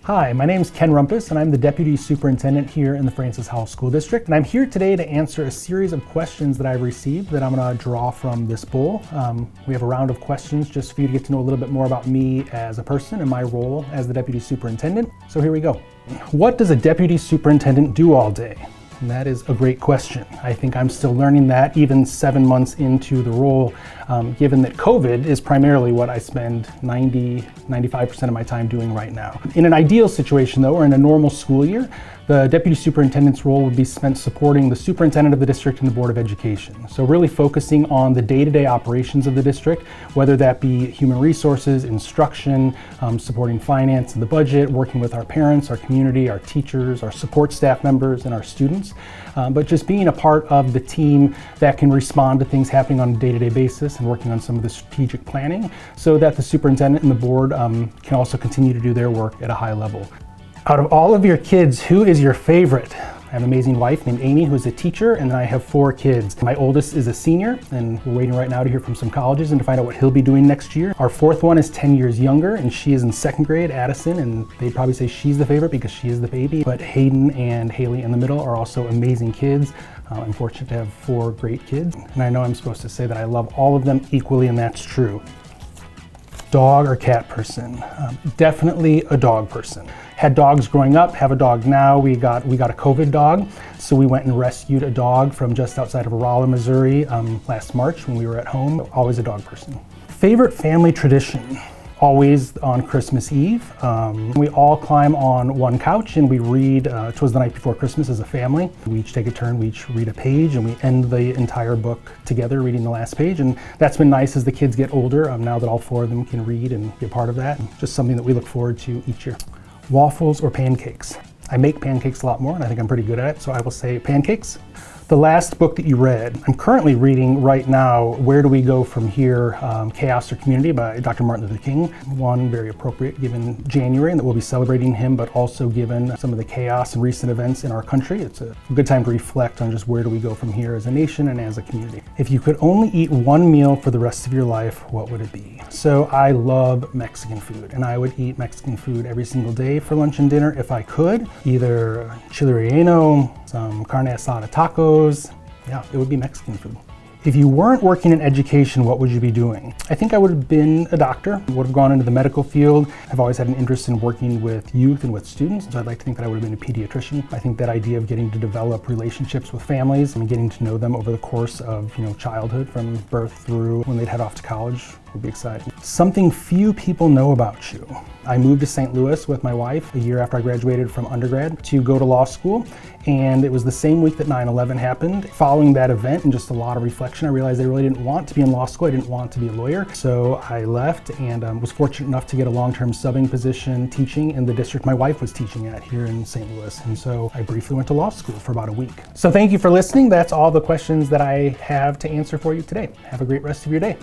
Hi, my name is Ken Roumpos, and I'm the Deputy Superintendent here in the Francis Howell School District. And I'm here today to answer a series of questions that I've received that I'm going to draw from this bowl. We have a round of questions just for you to get to know a little bit more about me as a person and my role as the Deputy Superintendent. So here we go. What does a Deputy Superintendent do all day? And that is a great question. I think I'm still learning that even 7 months into the role, given that COVID is primarily what I spend 95% of my time doing right now. In an ideal situation though, or in a normal school year, the Deputy Superintendent's role would be spent supporting the Superintendent of the District and the Board of Education. So really focusing on the day-to-day operations of the district, whether that be human resources, instruction, supporting finance and the budget, working with our parents, our community, our teachers, our support staff members, and our students. But just being a part of the team that can respond to things happening on a day-to-day basis and working on some of the strategic planning so that the superintendent and the board can also continue to do their work at a high level. Out of all of your kids, who is your favorite? I have an amazing wife named Amy, who's a teacher, and then I have 4 kids. My oldest is a senior, and we're waiting right now to hear from some colleges and to find out what he'll be doing next year. Our 4th one is 10 years younger, and she is in 2nd grade, Addison, and they'd probably say she's the favorite because she is the baby. But Hayden and Haley in the middle are also amazing kids. I'm fortunate to have 4 great kids, and I know I'm supposed to say that I love all of them equally, and that's true. Dog or cat person? Definitely a dog person. Had dogs growing up, have a dog now. We got a COVID dog, so we went and rescued a dog from just outside of Rolla, Missouri last March when we were at home. Always a dog person. Favorite family tradition? Always on Christmas Eve. We all climb on one couch and we read 'Twas the Night Before Christmas as a family. We each take a turn, we each read a page, and we end the entire book together reading the last page. And that's been nice as the kids get older, now that all 4 of them can read and be a part of that. Just something that we look forward to each year. Waffles or pancakes? I make pancakes a lot more, and I think I'm pretty good at it, so I will say pancakes. The last book that you read, I'm currently reading right now, Where Do We Go From Here? Chaos or Community by Dr. Martin Luther King. One very appropriate given January, and that we'll be celebrating him, but also given some of the chaos and recent events in our country. It's a good time to reflect on just where do we go from here as a nation and as a community. If you could only eat one meal for the rest of your life, what would it be? So I love Mexican food, and I would eat Mexican food every single day for lunch and dinner if I could. Either chile relleno, some carne asada tacos. Yeah, it would be Mexican food. If you weren't working in education, what would you be doing? I think I would have been a doctor, would have gone into the medical field. I've always had an interest in working with youth and with students, so I'd like to think that I would have been a pediatrician. I think that idea of getting to develop relationships with families and getting to know them over the course of childhood from birth through when they'd head off to college would be exciting. Something few people know about you. I moved to St. Louis with my wife a year after I graduated from undergrad to go to law school, and it was the same week that 9/11 happened. Following that event and just a lot of reflection, I realized I really didn't want to be in law school. I didn't want to be a lawyer, so I left and was fortunate enough to get a long-term subbing position teaching in the district my wife was teaching at here in St. Louis, and so I briefly went to law school for about a week. So thank you for listening. That's all the questions that I have to answer for you today. Have a great rest of your day.